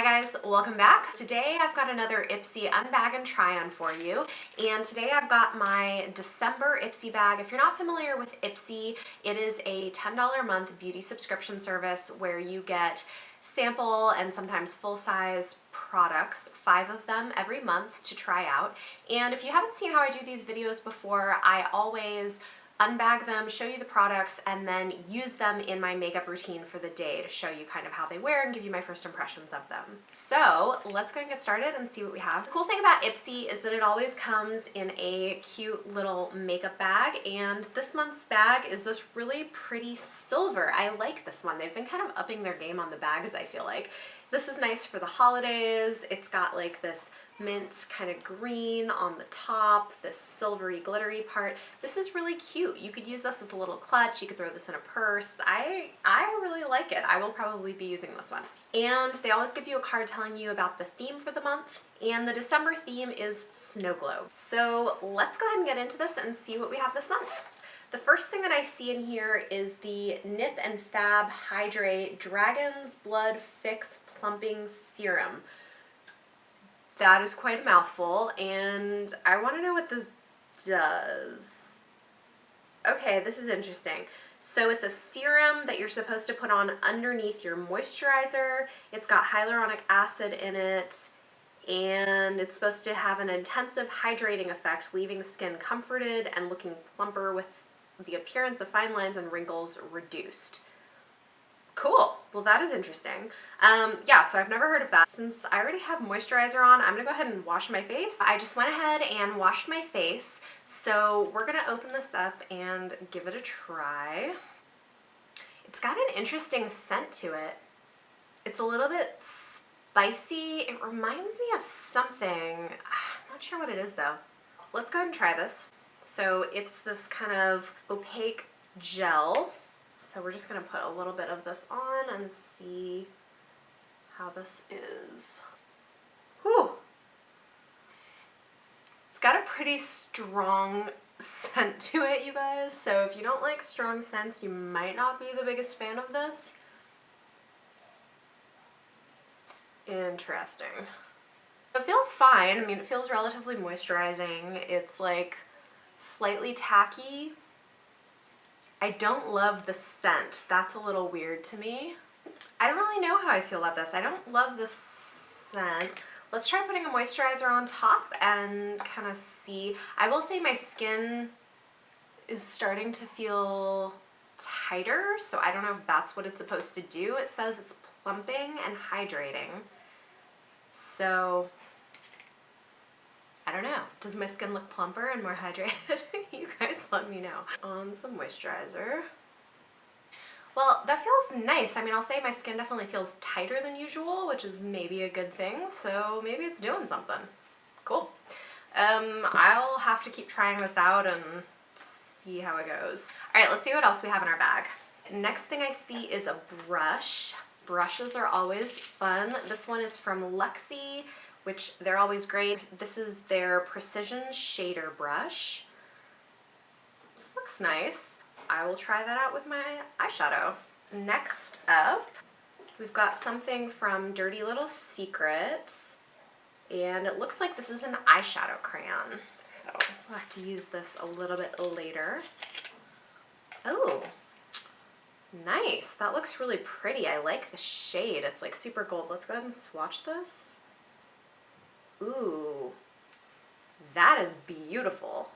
Hi guys, welcome back. Today I've got another IPSY Unbag and Try-On for you, and today I've got my December IPSY bag. If you're not familiar with IPSY, it is a $10 a month beauty subscription service where you get sample and sometimes full-size products, 5 of them every month to try out. And if you haven't seen how I do these videos before, I always unbag them, show you the products, and then use them in my makeup routine for the day to show you kind of how they wear and give you my first impressions of them. So let's go and get started and see what we have. The cool thing about IPSY is that it always comes in a cute little makeup bag, and this month's bag is this really pretty silver. I like this one. They've been kind of upping their game on the bags, I feel like. This is nice for the holidays. It's got like this mint kind of green on the top, this silvery glittery part. This is really cute. You could use this as a little clutch. You could throw this in a purse. I really like it. I will probably be using this one. And they always give you a card telling you about the theme for the month. And the December theme is snow globe. So let's go ahead and get into this and see what we have this month. The first thing that I see in here is the Nip and Fab Hydrate Dragon's Blood Fix Plumping Serum. That is quite a mouthful, and I want to know what this does. Okay, this is interesting. So it's a serum that you're supposed to put on underneath your moisturizer. It's got hyaluronic acid in it, and it's supposed to have an intensive hydrating effect, leaving skin comforted and looking plumper with the appearance of fine lines and wrinkles reduced. Cool. Well, that is interesting. Yeah, so I've never heard of that. Since I already have moisturizer on, I'm gonna go ahead and wash my face. I just went ahead and washed my face, so we're gonna open this up and give it a try. It's got an interesting scent to it. It's a little bit spicy. It reminds me of something. I'm not sure what it is though. Let's go ahead and try this. So it's this kind of opaque gel. So we're just going to put a little bit of this on and see how this is. Whew. It's got a pretty strong scent to it, you guys. So if you don't like strong scents, you might not be the biggest fan of this. It's interesting. It feels fine. I mean, it feels relatively moisturizing. It's like slightly tacky. I don't love the scent. That's a little weird to me. I don't really know how I feel about this. I don't love the scent. Let's try putting a moisturizer on top and kind of see. I will say my skin is starting to feel tighter, so I don't know if that's what it's supposed to do. It says it's plumping and hydrating. So I don't know. Does my skin look plumper and more hydrated? You guys let me know. On some moisturizer. Well, that feels nice. I mean, I'll say my skin definitely feels tighter than usual, which is maybe a good thing, so maybe it's doing something. Cool. I'll have to keep trying this out and see how it goes. All right, let's see what else we have in our bag. Next thing I see is a brush. Brushes are always fun. This one is from Luxie, which they're always great. This is their Precision Shader Brush. This looks nice. I will try that out with my eyeshadow. Next up, we've got something from Dirty Little Secret, and it looks like this is an eyeshadow crayon. So we'll have to use this a little bit later. Oh, nice. That looks really pretty. I like the shade. It's like super gold. Let's go ahead and swatch this. Ooh, that is beautiful.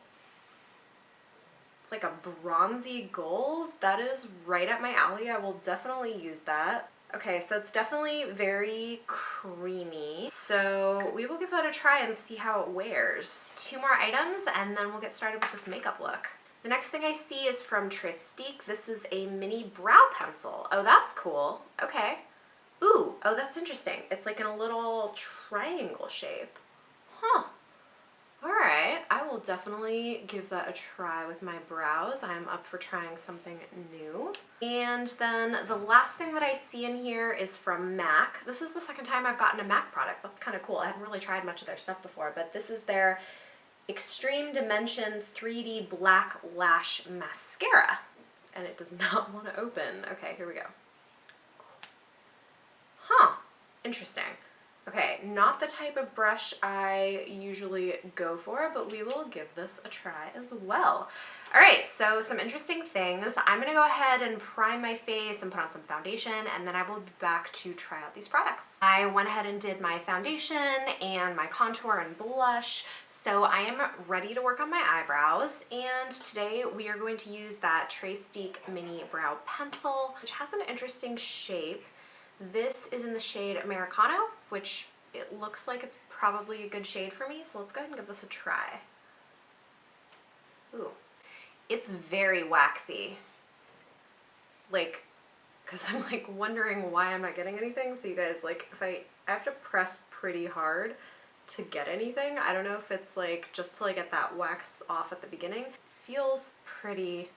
It's like a bronzy gold. That is right up my alley. I will definitely use that. Okay, so it's definitely very creamy. So we will give that a try and see how it wears. 2 more items and then we'll get started with this makeup look. The next thing I see is from Tristique. This is a mini brow pencil. Oh, that's cool. Okay. Ooh, oh, that's interesting. It's like in a little triangle shape. Huh. All right, I will definitely give that a try with my brows. I'm up for trying something new. And then the last thing that I see in here is from MAC. This is the second time I've gotten a MAC product. That's kind of cool. I hadn't really tried much of their stuff before, but this is their Extreme Dimension 3D Black Lash Mascara. And it does not want to open. Okay, here we go. Huh. Interesting. Okay, not the type of brush I usually go for, but we will give this a try as well. All right, so some interesting things. I'm gonna go ahead and prime my face and put on some foundation, and then I will be back to try out these products. I went ahead and did my foundation and my contour and blush, so I am ready to work on my eyebrows, and today we are going to use that TryOn Mini Brow Pencil, which has an interesting shape. This is in the shade Americano, which it looks like it's probably a good shade for me, so let's go ahead and give this a try. Ooh, it's very waxy. Like, because I'm like wondering why I'm not getting anything, so you guys, like, if I have to press pretty hard to get anything. I don't know if it's like just to like get that wax off at the beginning. Feels pretty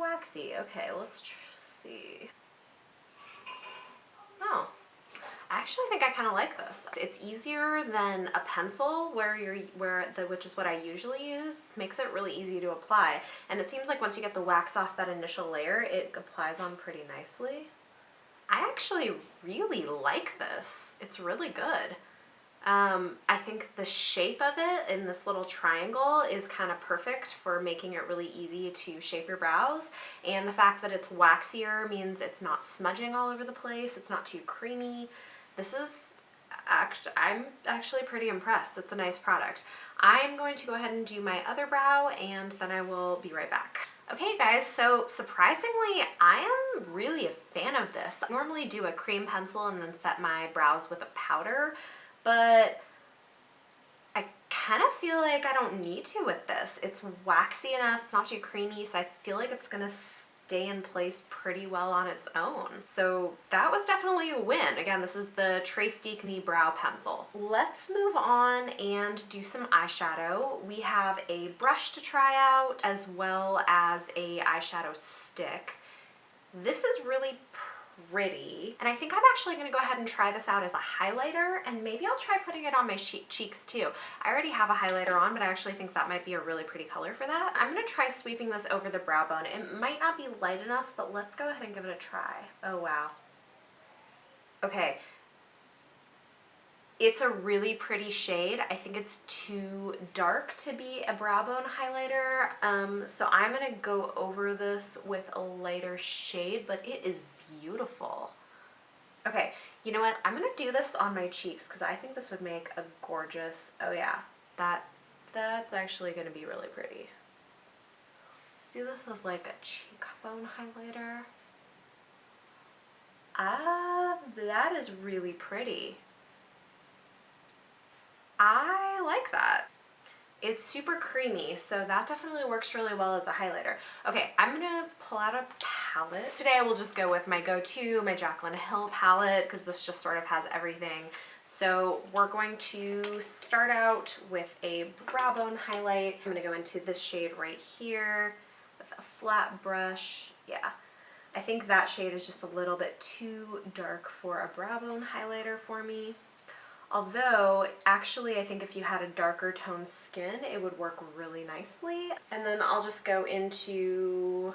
waxy. Okay, let's see. Oh, I actually think I kind of like this. It's easier than a pencil which is what I usually use. This makes it really easy to apply. And it seems like once you get the wax off that initial layer, it applies on pretty nicely. I actually really like this. It's really good. I think the shape of it in this little triangle is kind of perfect for making it really easy to shape your brows, and the fact that it's waxier means it's not smudging all over the place, it's not too creamy. I'm actually pretty impressed. It's a nice product. I'm going to go ahead and do my other brow, and then I will be right back. Okay guys, so surprisingly, I am really a fan of this. I normally do a cream pencil and then set my brows with a powder, but I kind of feel like I don't need to with this. It's waxy enough, it's not too creamy, so I feel like it's gonna stay in place pretty well on its own. So that was definitely a win. Again, this is the TryOn Mini Brow Pencil. Let's move on and do some eyeshadow. We have a brush to try out as well as a eyeshadow stick. This is really pretty, and I think I'm actually going to go ahead and try this out as a highlighter, and maybe I'll try putting it on my cheeks too. I already have a highlighter on, but I actually think that might be a really pretty color for that. I'm going to try sweeping this over the brow bone. It might not be light enough, but let's go ahead and give it a try. Oh wow. Okay. It's a really pretty shade. I think it's too dark to be a brow bone highlighter, so I'm going to go over this with a lighter shade, but it is beautiful. Okay, you know what? I'm going to do this on my cheeks because I think this would make a gorgeous, oh yeah, that's actually going to be really pretty. Let's do this as like a cheekbone highlighter. Ah, that is really pretty. I like that. It's super creamy, so that definitely works really well as a highlighter. Okay, I'm gonna pull out a palette. Today I will just go with my go-to, my Jaclyn Hill palette, because this just sort of has everything. So we're going to start out with a brow bone highlight. I'm gonna go into this shade right here with a flat brush. Yeah, I think that shade is just a little bit too dark for a brow bone highlighter for me. Although, actually, I think if you had a darker toned skin, it would work really nicely. And then I'll just go into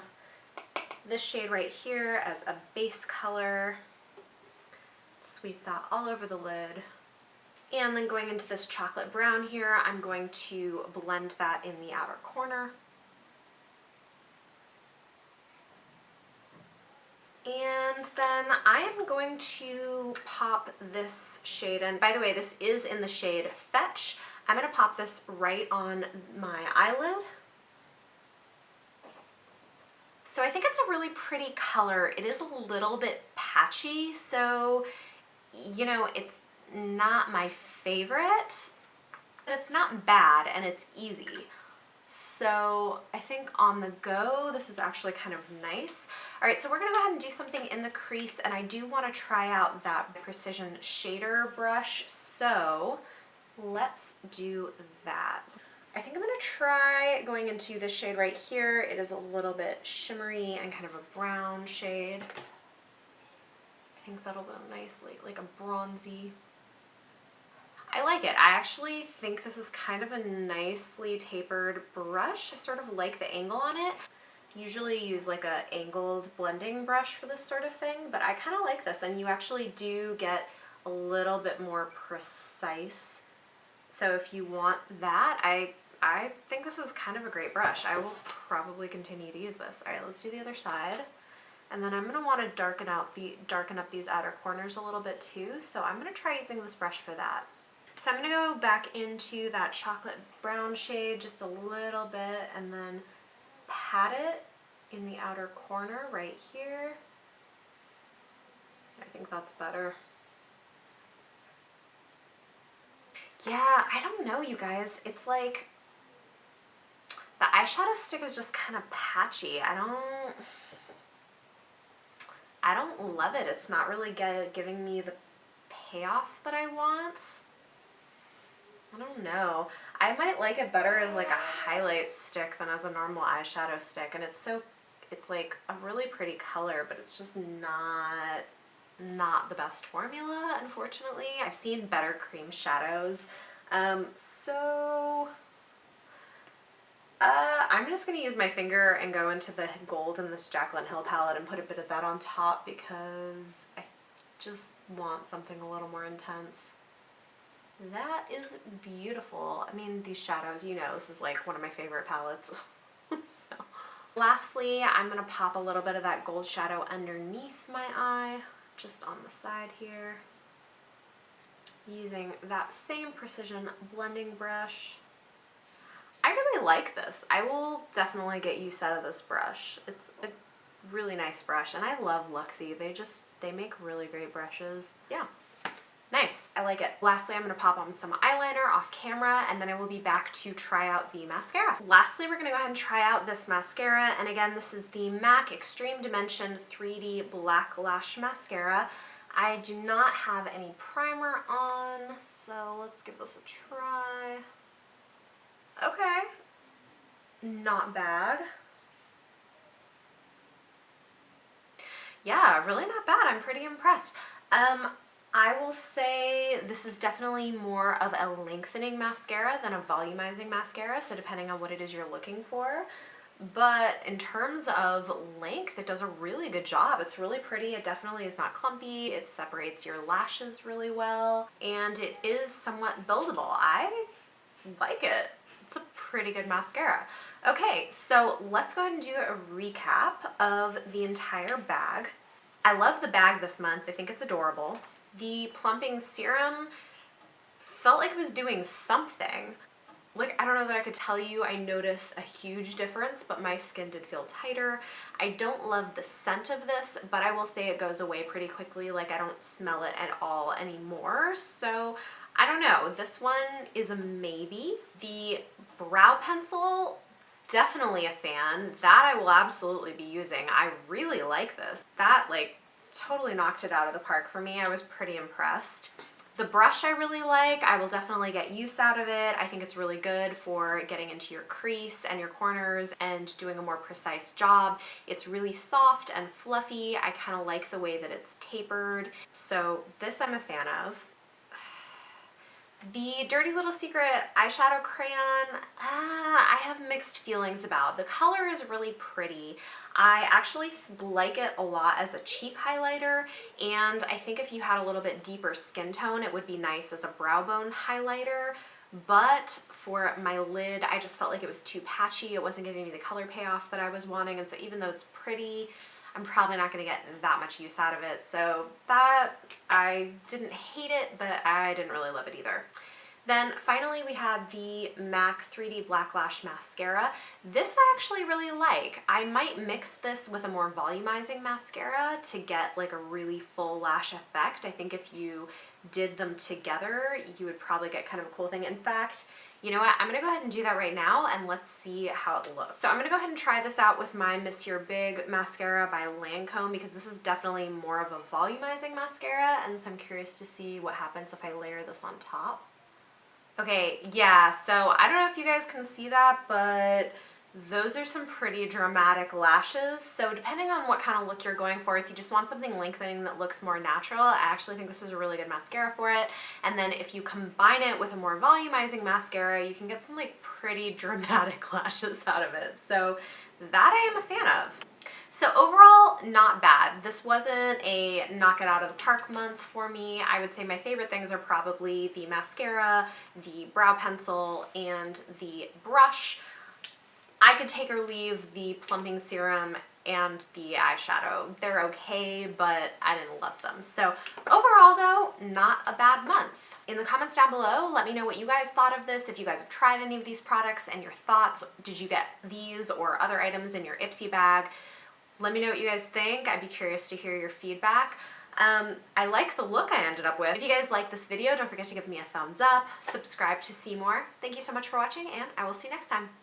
this shade right here as a base color. Sweep that all over the lid. And then going into this chocolate brown here, I'm going to blend that in the outer corner. And then I am going to pop this shade in. By the way, this is in the shade Fetch. I'm going to pop this right on my eyelid. So I think it's a really pretty color. It is a little bit patchy, so, you know, it's not my favorite. It's not bad, and it's easy. So I think on the go, this is actually kind of nice. All right, so we're gonna go ahead and do something in the crease, and I do wanna try out that Precision Shader brush, so let's do that. I think I'm gonna try going into this shade right here. It is a little bit shimmery and kind of a brown shade. I think that'll go nicely, like a bronzy. I like it. I actually think this is kind of a nicely tapered brush. I sort of like the angle on it. Usually use like a angled blending brush for this sort of thing, but I kind of like this, and you actually do get a little bit more precise. So if you want that, I think this is kind of a great brush. I will probably continue to use this. All right, let's do the other side. And then I'm gonna wanna darken up these outer corners a little bit too. So I'm gonna try using this brush for that. So I'm gonna go back into that chocolate brown shade just a little bit and then pat it in the outer corner right here. I think that's better. Yeah, I don't know, you guys. It's like the eyeshadow stick is just kind of patchy. I don't love it. It's not really giving me the payoff that I want. I don't know. I might like it better as like a highlight stick than as a normal eyeshadow stick, and it's like a really pretty color, but it's just not the best formula, unfortunately. I've seen better cream shadows. I'm just gonna use my finger and go into the gold in this Jaclyn Hill palette and put a bit of that on top because I just want something a little more intense. That is beautiful. I mean, these shadows, you know, this is like one of my favorite palettes. So, lastly, I'm gonna pop a little bit of that gold shadow underneath my eye, just on the side here, using that same precision blending brush. I really like this. I will definitely get use out of this brush. It's a really nice brush, and I love Luxie. They make really great brushes. Yeah. Nice, I like it. Lastly, I'm gonna pop on some eyeliner off camera, and then I will be back to try out the mascara. Lastly, we're gonna go ahead and try out this mascara, and again, this is the MAC Extreme Dimension 3D Black Lash Mascara. I do not have any primer on, so let's give this a try. Okay, not bad. Yeah, really not bad. I'm pretty impressed. I will say this is definitely more of a lengthening mascara than a volumizing mascara, so depending on what it is you're looking for. But in terms of length, it does a really good job. It's really pretty. It definitely is not clumpy. It separates your lashes really well, and it is somewhat buildable. I like it. It's a pretty good mascara. Okay, so let's go ahead and do a recap of the entire bag. I love the bag this month. I think it's adorable. The plumping serum felt like it was doing something. Like, I don't know that I could tell you I notice a huge difference, but my skin did feel tighter. I don't love the scent of this, but I will say it goes away pretty quickly. Like, I don't smell it at all anymore. So I don't know. This one is a maybe. The brow pencil, definitely a fan. That I will absolutely be using. I really like this. That, like, totally knocked it out of the park for me. I was pretty impressed. The brush I really like. I will definitely get use out of it. I think it's really good for getting into your crease and your corners and doing a more precise job. It's really soft and fluffy. I kind of like the way that it's tapered. So this I'm a fan of. The Dirty Little Secret eyeshadow crayon, I have mixed feelings about. The color is really pretty. I actually like it a lot as a cheek highlighter, and I think if you had a little bit deeper skin tone, it would be nice as a brow bone highlighter. But for my lid, I just felt like it was too patchy. It wasn't giving me the color payoff that I was wanting, and so even though it's pretty, I'm probably not going to get that much use out of it. So that, I didn't hate it, but I didn't really love it either. Then finally we had the MAC 3D Black Lash Mascara. This I actually really like. I might mix this with a more volumizing mascara to get like a really full lash effect. I think if you did them together, you would probably get kind of a cool thing. In fact, you know what? I'm gonna go ahead and do that right now and let's see how it looks. So I'm gonna go ahead and try this out with my Monsieur Big mascara by Lancome because this is definitely more of a volumizing mascara, and so I'm curious to see what happens if I layer this on top. Okay, yeah, so I don't know if you guys can see that, but those are some pretty dramatic lashes. So depending on what kind of look you're going for, if you just want something lengthening that looks more natural, I actually think this is a really good mascara for it. And then if you combine it with a more volumizing mascara, you can get some like pretty dramatic lashes out of it. So that I am a fan of. So overall, not bad. This wasn't a knock it out of the park month for me. I would say my favorite things are probably the mascara, the brow pencil, and the brush. I could take or leave the plumping serum and the eyeshadow. They're okay, but I didn't love them. So overall though, not a bad month. In the comments down below, let me know what you guys thought of this, if you guys have tried any of these products and your thoughts. Did you get these or other items in your IPSY bag? Let me know what you guys think. I'd be curious to hear your feedback. I like the look I ended up with. If you guys like this video, don't forget to give me a thumbs up, subscribe to see more. Thank you so much for watching, and I will see you next time.